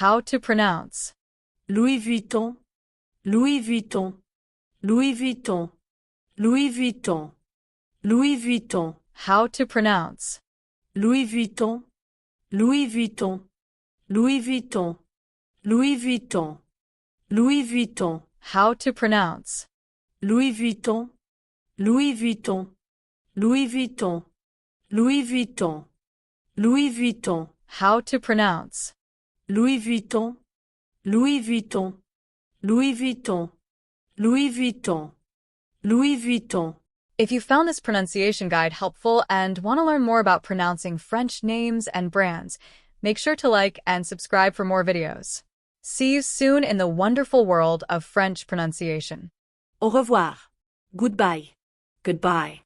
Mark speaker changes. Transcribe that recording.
Speaker 1: How to pronounce.
Speaker 2: Louis Vuitton, Louis Vuitton, Louis Vuitton, Louis Vuitton, Louis Vuitton.
Speaker 1: How to pronounce.
Speaker 2: Louis Vuitton, Louis Vuitton, Louis Vuitton, Louis Vuitton, Louis Vuitton.
Speaker 1: How to pronounce.
Speaker 2: Louis Vuitton, Louis Vuitton, Louis Vuitton, Louis Vuitton, Louis Vuitton.
Speaker 1: How to pronounce.
Speaker 2: Louis Vuitton, Louis Vuitton, Louis Vuitton, Louis Vuitton, Louis Vuitton.
Speaker 1: If you found this pronunciation guide helpful and want to learn more about pronouncing French names and brands, make sure to like and subscribe for more videos. See you soon in the wonderful world of French pronunciation.
Speaker 2: Au revoir. Goodbye. Goodbye.